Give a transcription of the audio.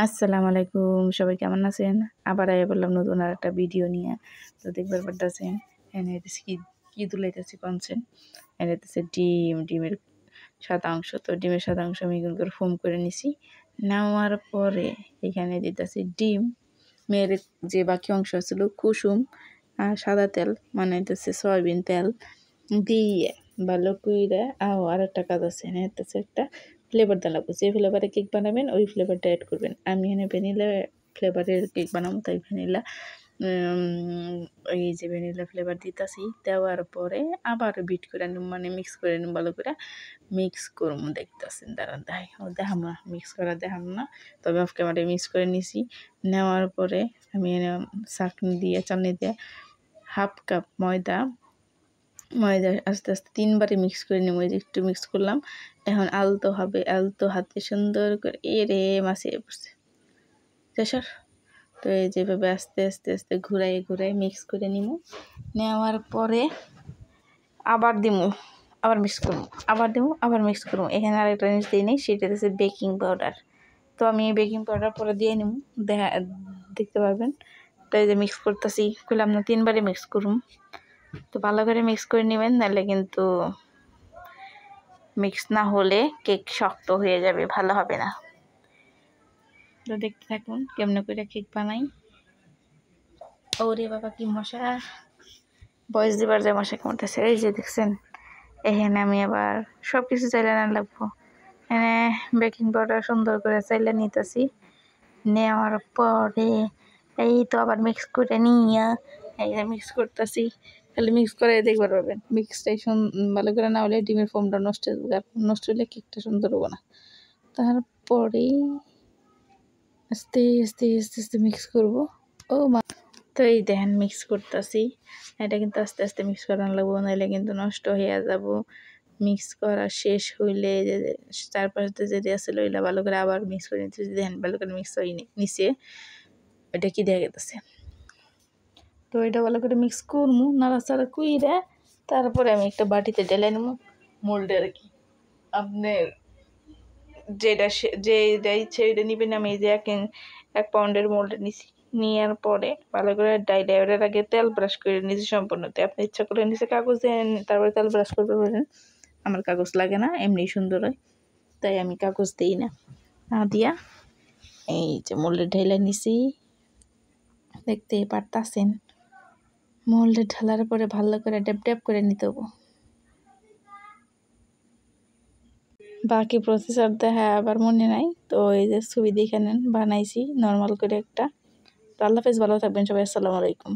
আসসালামু আলাইকুম, সবাই কেমন আছেন? আবার আইয়া বললাম নতুন আর একটা ভিডিও নিয়ে। তো দেখবার পারতেছেন এনে হইতেছে কি তুলাইতেছি কনছেন। এনে হইতেছে ডিমের সাদা অংশ। তো ডিমের সাদা অংশ আমি এগুলো করে ফোম করে নিছি। নেওয়ার পরে এখানে দিতেছি ডিম, মেয়ের যে বাকি অংশ ছিল কুসুম আর সাদা তেল মানে হইতেছে সয়াবিন তেল দিয়ে ভালো কইরা আর একটা কাজ আছে, এনে হইতেছে একটা ফ্লেভার দেওয়া লাগবে। যে ফ্লেভারে কেক বানাবেন ওই ফ্লেভারটা অ্যাড করবেন। আমি এখানে ভ্যানিলা ফ্লেভারের কেক বানাবো, তাই ভ্যানিলা এই যে ভ্যানিলা ফ্লেভার দিতেছি। দেওয়ার পরে আবার বিট করে নিব, মানে মিক্স করে নিব, ভালো করে মিক্স করব। দেখতেছেন দাঁড়ান দেখাম না, মিক্স করা দেখাম না, তবে অফ ক্যামেরায় মিক্স করে নিছি। নেওয়ার পরে আমি এনে চাটনি দিয়ে হাফ কাপ ময়দা আস্তে আস্তে 3 বারে মিক্স করে নিব। এই যে একটু মিক্স করলাম, এখন আলতো হাতে সুন্দর করে মাছিয়ে পড়ছে শেষর। তো এই যেভাবে আস্তে আস্তে ঘুরাই মিক্স করে নিব। নেওয়ার পরে আবার মিক্স করবো। এখানে আরেকটা জিনিস দিই নেই, সেটা হচ্ছে বেকিং পাউডার। তো আমি বেকিং পাউডার পরে দিয়ে নিব, দেখতে পারবেন। তো এই যে মিক্স করতেছি, করলাম না 3 বারে মিক্স করুন। তো ভালো করে মিক্স করে নেবেন, নাহলে কিন্তু মিক্স না হলে কেক শক্ত হয়ে যাবে, ভালো হবে না। তো দেখতে থাকুন কেমনে করে কেক বানাই। ওরে বাবা কি মশা, বয়স দিবার যে মশা কামড়তেছে। এই যে দেখছেন, এখানে আমি আবার সব কিছু চাইলে না লাগবো। এখানে বেকিং পাউডার সুন্দর করে চাইলে নিতেছি। নেওয়ার পরে এই তো আবার মিক্স করে নিয়ে এই মিক্স করতেছি। খালি মিক্স করে দেখবার পাবেন, মিক্সটাই ভালো করে না হলে ডিমের ফোমটা নষ্ট হয়ে যাবে, নষ্ট হলে কেকটা সুন্দর হবো না। তারপরে আস্তে মিক্স করবো। তো এই দেখেন মিক্স করতেছি, এটা কিন্তু আস্তে আস্তে মিক্স করানো লাগবো, নাহলে কিন্তু নষ্ট হয়ে যাব। মিক্স করা শেষ হইলে যে চারপাশে যেটা আসলে ওইটা ভালো করে আবার মিক্স করে নিতে, দেখেন ভালো করে মিক্স হয়ে নিচে এটা কি দেখা গেছে। তো এটা ভালো করে মিক্স করবো, নাড়াচাড়া কইরা তারপরে আমি একটা বাটিতে ঢেলে নেবো মোল্ডে আর কি। আপনার যেটা ইচ্ছে এটা নিবেন। আমি এই যে 1 পাউন্ডের মোল্ডে নিছি। নেওয়ার পরে ভালো করে ডাইরের আগে তেল ব্রাশ করে নিয়েছি সম্পূর্ণ। আপনি ইচ্ছা করে নিচে কাগজ দেন, তারপরে তেল ব্রাশ করতে পারেন। আমার কাগজ লাগে না, এমনি সুন্দর হয়, তাই আমি কাগজ দিই না দিয়া এই যে মোল্ডে ঢেলে নিছি। দেখতেই পারতাছেন, মোল্ডে ঢালার পরে ভালো করে ড্যাপ করে নিতে হবো। বাকি প্রসেসর দেখা আবার মনে নাই, তো এই যে ছবি দেখে নেন, বানাইছি নর্মাল করে একটা। তো আল্লাহ হাফেজ, ভালো থাকবেন সবাই, আসসালামু আলাইকুম।